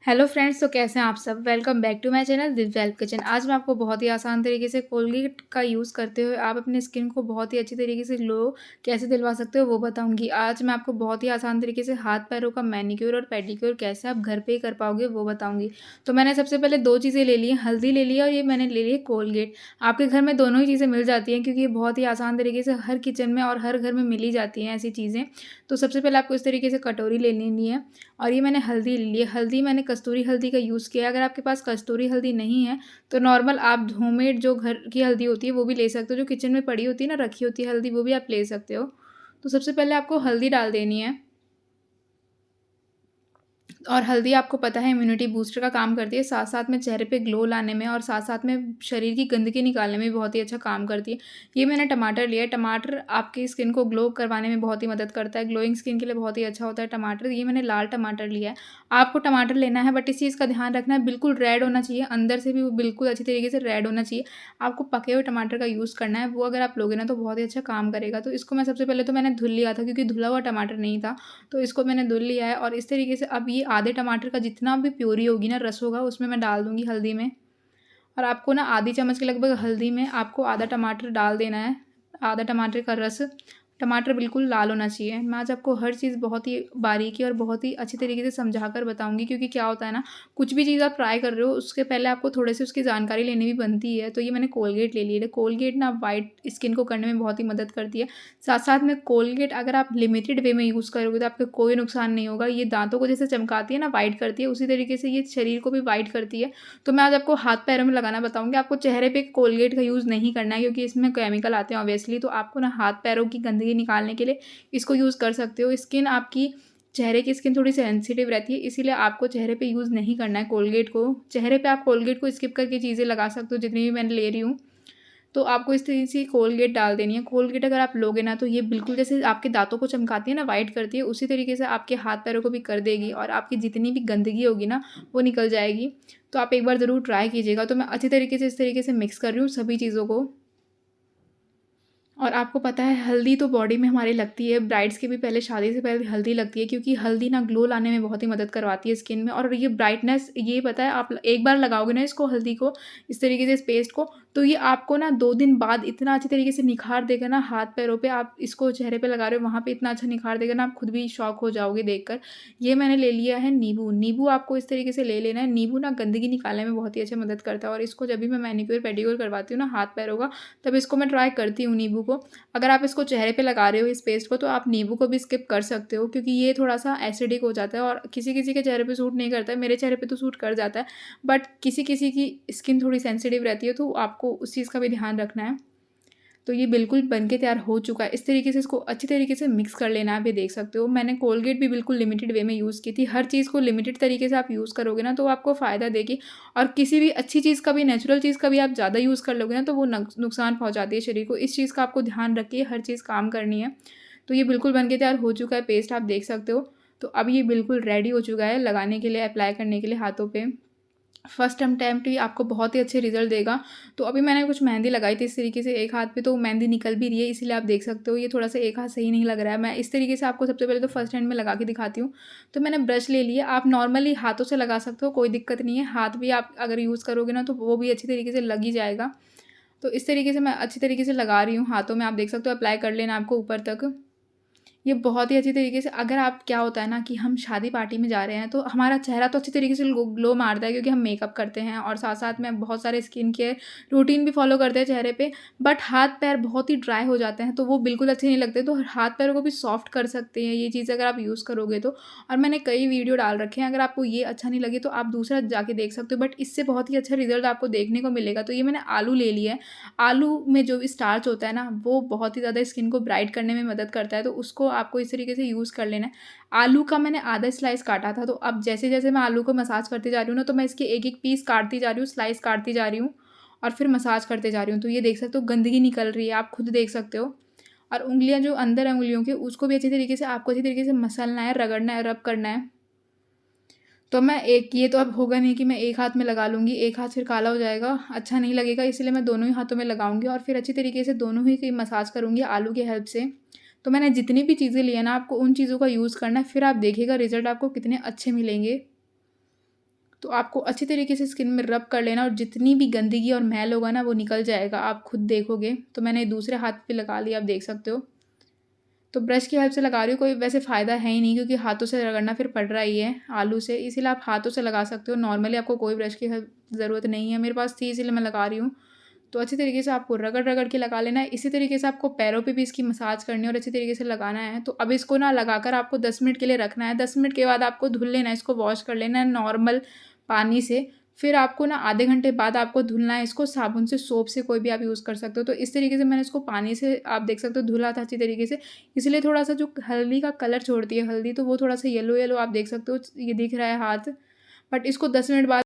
Hello friends, तो कैसे हैं आप सब। Welcome back to my channel this wealth kitchen. आज मैं आपको बहुत ही आसान तरीके से कोलगेट का यूज़ करते हुए आप अपनी स्किन को बहुत ही अच्छी तरीके से ग्लो कैसे दिलवा सकते हो वो बताऊंगी। आज मैं आपको बहुत ही आसान तरीके से हाथ पैरों का मैनिक्योर और पेडिक्योर कैसे आप घर पे ही कर पाओगे वो बताऊंगी। तो मैंने सबसे पहले दो चीज़ें ले ली हैं, हल्दी ले लिया और ये मैंने ले लिया कोलगेट। आपके घर में दोनों ही चीज़ें मिल जाती हैं क्योंकि ये बहुत ही आसान तरीके से हर किचन में और हर घर में मिल ही जाती हैं ऐसी चीज़ें। तो सबसे पहले आपको इस तरीके से कटोरी ले लेनी है और ये मैंने हल्दी ले ली है। हल्दी मैंने कस्तूरी हल्दी का यूज़ किया है। अगर आपके पास कस्तूरी हल्दी नहीं है तो नॉर्मल आप होममेड जो घर की हल्दी होती है वो भी ले सकते हो, जो किचन में पड़ी होती है ना, रखी होती है हल्दी, वो भी आप ले सकते हो। तो सबसे पहले आपको हल्दी डाल देनी है और हल्दी आपको पता है इम्यूनिटी बूस्टर का काम करती है, साथ-साथ में चेहरे पे ग्लो लाने में और साथ-साथ में शरीर की गंदगी निकालने में भी बहुत ही अच्छा काम करती है। ये मैंने टमाटर लिया है, टमाटर आपकी स्किन को ग्लो करवाने में बहुत ही मदद करता है, ग्लोइंग स्किन के लिए बहुत ही अच्छा होता है टमाटर। ये मैंने लाल टमाटर लिया है। आपको टमाटर लेना है बट इस चीज़ का ध्यान रखना है बिल्कुल रेड होना चाहिए, अंदर से भी वो बिल्कुल अच्छी तरीके से रेड होना चाहिए। आपको पके हुए टमाटर का यूज़ करना है, वो अगर आप लोगे ना तो बहुत ही अच्छा काम करेगा। तो इसको मैं सबसे पहले तो मैंने धुल लिया था क्योंकि धुला हुआ टमाटर नहीं था, तो इसको मैंने धुल लिया है और इस तरीके से अब ये आधे टमाटर का जितना भी प्यूरी होगी ना, रस होगा, उसमें मैं डाल दूँगी हल्दी में। और आपको ना आधी चम्मच के लगभग हल्दी में आपको आधा टमाटर डाल देना है, आधा टमाटर का रस। टमाटर बिल्कुल लाल होना चाहिए। मैं आज आपको हर चीज़ बहुत ही बारीकी और बहुत ही अच्छी तरीके से समझा कर बताऊँगी क्योंकि क्या होता है ना, कुछ भी चीज़ आप ट्राई कर रहे हो उसके पहले आपको थोड़े से उसकी जानकारी लेनी भी बनती है। तो ये मैंने कोलगेट ले ली है। कोलगेट ना वाइट स्किन को करने में बहुत ही मदद करती है। साथ-साथ में कोलगेट अगर आप लिमिटेड वे में यूज़ करोगे तो आपको कोई नुकसान नहीं होगा। ये दाँतों को जैसे चमकाती है ना, वाइट करती है, उसी तरीके से ये शरीर को भी वाइट करती है। तो मैं आज आपको हाथ पैरों में लगाना बताऊँगी। आपको चेहरे पे कोलगेट का यूज़ नहीं करना है क्योंकि इसमें केमिकल आते हैं ऑब्वियसली। तो आपको ना हाथ पैरों की गंदगी निकालने के लिए इसको यूज़ कर सकते हो। स्किन आपकी चेहरे की स्किन थोड़ी सेंसिटिव रहती है, इसीलिए आपको चेहरे पे यूज़ नहीं करना है कोलगेट को। चेहरे पे आप कोलगेट को स्किप करके चीज़ें लगा सकते हो जितनी भी मैंने ले रही हूँ। तो आपको इस तरीके से कोलगेट डाल देनी है। कोलगेट अगर आप लोगे ना तो ये बिल्कुल जैसे आपके दाँतों को चमकाती है ना, वाइट करती है, उसी तरीके से आपके हाथ पैरों को भी कर देगी और आपकी जितनी भी गंदगी होगी ना वो निकल जाएगी। तो आप एक बार ज़रूर ट्राई कीजिएगा। तो मैं अच्छी तरीके से इस तरीके से मिक्स कर रही हूँ सभी चीज़ों को। और आपको पता है हल्दी तो बॉडी में हमारे लगती है, ब्राइड्स की भी पहले शादी से पहले हल्दी लगती है क्योंकि हल्दी ना ग्लो लाने में बहुत ही मदद करवाती है स्किन में। और ये ब्राइटनेस, ये पता है आप एक बार लगाओगे ना इसको, हल्दी को इस तरीके से, इस पेस्ट को, तो ये आपको ना 2 दिन बाद इतना अच्छी तरीके से निखार देगा ना, हाथ पैरों पे आप इसको चेहरे पे लगा रहे हो वहाँ पे इतना अच्छा निखार देगा ना, आप खुद भी शॉक हो जाओगे देखकर। ये मैंने ले लिया है नींबू। नींबू आपको इस तरीके से ले लेना है। नींबू ना गंदगी निकालने में बहुत ही अच्छा मदद करता है और इसको जब भी मैं मैनिक्योर पेडिक्योर करवाती हूँ ना हाथ पैरों का, तब इसको मैं ट्राई करती हूँ नींबू को। अगर आप इसको चेहरे पे लगा रहे हो इस पेस्ट को तो आप नींबू को भी स्किप कर सकते हो क्योंकि ये थोड़ा-सा एसिडिक हो जाता है और किसी-किसी के चेहरे पे सूट नहीं करता है। मेरे चेहरे पे तो सूट कर जाता है, बट किसी-किसी की स्किन थोड़ी सेंसिटिव रहती है, तो आपको उस चीज़ का भी ध्यान रखना है। तो ये बिल्कुल बन के तैयार हो चुका है। इस तरीके से इसको अच्छी तरीके से मिक्स कर लेना है। आप ये देख सकते हो मैंने कोलगेट भी बिल्कुल लिमिटेड वे में यूज़ की थी। हर चीज़ को लिमिटेड तरीके से आप यूज़ करोगे ना तो आपको फ़ायदा देगी। और किसी भी अच्छी चीज़ का भी, नेचुरल चीज़ का भी आप ज़्यादा यूज़ कर लोगे ना तो वो नुकसान पहुँचाती है शरीर को। इस चीज़ का आपको ध्यान रख के हर चीज़ काम करनी है। तो ये बिल्कुल बन के तैयार हो चुका है पेस्ट, आप देख सकते हो। तो अब ये बिल्कुल रेडी हो चुका है लगाने के लिए, अप्लाई करने के लिए हाथों पे। फर्स्ट अटेम्प्ट ही आपको बहुत ही अच्छे रिजल्ट देगा। तो अभी मैंने कुछ मेहंदी लगाई थी इस तरीके से एक हाथ पे, तो मेहंदी निकल भी रही है, इसीलिए आप देख सकते हो ये थोड़ा-सा एक हाथ सही नहीं लग रहा है। मैं इस तरीके से आपको सबसे पहले तो फर्स्ट हैंड में लगा के दिखाती हूँ। तो मैंने ब्रश ले लिया, आप नॉर्मली हाथों से लगा सकते हो, कोई दिक्कत नहीं है। हाथ भी आप अगर यूज़ करोगे ना तो वो भी अच्छी तरीके से लग ही जाएगा। तो इस तरीके से मैं अच्छी तरीके से लगा रही हूँ हाथों में, आप देख सकते हो। अप्लाई कर लेना आपको ऊपर तक। ये बहुत ही अच्छी तरीके से, अगर आप, क्या होता है ना कि हम शादी पार्टी में जा रहे हैं तो हमारा चेहरा तो अच्छी तरीके से ग्लो मारता है क्योंकि हम मेकअप करते हैं और साथ साथ में बहुत सारे स्किन केयर रूटीन भी फॉलो करते हैं चेहरे पे। बट हाथ पैर बहुत ही ड्राई हो जाते हैं तो वो बिल्कुल अच्छे नहीं लगते। तो हाथ पैरों को भी सॉफ्ट कर सकते हैं ये चीज़ अगर आप यूज़ करोगे तो। और मैंने कई वीडियो डाल रखे हैं, अगर आपको ये अच्छा नहीं लगे तो आप दूसरा जाके देख सकते हो, बट इससे बहुत ही अच्छा रिजल्ट आपको देखने को मिलेगा। तो ये मैंने आलू ले लिया है। आलू में जो भी स्टार्च होता है ना वो बहुत ही ज़्यादा स्किन को ब्राइट करने में मदद करता है, तो उसको आपको इस तरीके से यूज़ कर लेना है। आलू का मैंने आधा स्लाइस काटा था, तो अब जैसे-जैसे मैं आलू को मसाज करती जा रही हूँ ना, तो मैं इसके एक-एक पीस काटती जा रही हूँ, स्लाइस काटती जा रही हूँ और फिर मसाज करते जा रही हूँ। तो ये देख सकते हो गंदगी निकल रही है, आप खुद देख सकते हो। और उँगलियाँ जो अंदर है उँगलियों के, उसको भी अच्छी तरीके से आपको अच्छी तरीके से मसलना है, रगड़ना है, रब करना है। तो मैं एक, ये तो अब होगा नहीं कि मैं एक हाथ में लगा लूँगी, एक हाथ फिर काला हो जाएगा, अच्छा नहीं लगेगा, इसलिए मैं दोनों ही हाथों में लगाऊँगी और फिर अच्छी तरीके से दोनों ही की मसाज करूँगी आलू की हेल्प से। तो मैंने जितनी भी चीज़ें ली है ना, आपको उन चीज़ों का यूज़ करना है, फिर आप देखिएगा रिज़ल्ट आपको कितने अच्छे मिलेंगे। तो आपको अच्छी तरीके से स्किन में रब कर लेना और जितनी भी गंदगी और मैल होगा ना वो निकल जाएगा, आप खुद देखोगे। तो मैंने दूसरे हाथ पे लगा लिया, आप देख सकते हो। तो ब्रश की हेल्प से लगा रही हूँ, कोई वैसे फ़ायदा है ही नहीं क्योंकि हाथों से रगड़ना फिर पड़ रहा ही है आलू से, इसीलिए आप हाथों से लगा सकते हो। नॉर्मली आपको कोई ब्रश की हेल्प ज़रूरत नहीं है, मेरे पास थी इसीलिए मैं लगा रही हूँ। तो अच्छी तरीके से आपको रगड़-रगड़ के लगा लेना है। इसी तरीके से आपको पैरों पे भी इसकी मसाज करनी है और अच्छी तरीके से लगाना है। तो अब इसको ना लगाकर आपको 10 मिनट के लिए रखना है। 10 मिनट के बाद आपको धुल लेना है, इसको वॉश कर लेना है नॉर्मल पानी से। फिर आपको ना आधे घंटे बाद आपको धुलना है इसको साबुन से, सोप से, कोई भी आप यूज़ कर सकते हो। तो इस तरीके से मैंने इसको पानी से आप देख सकते हो धुला था अच्छी तरीके से। इसलिए थोड़ा-सा जो हल्दी का कलर छोड़ती है हल्दी, तो वो थोड़ा-सा येलो-येलो आप देख सकते हो, ये दिख रहा है हाथ। बट इसको 10 मिनट बाद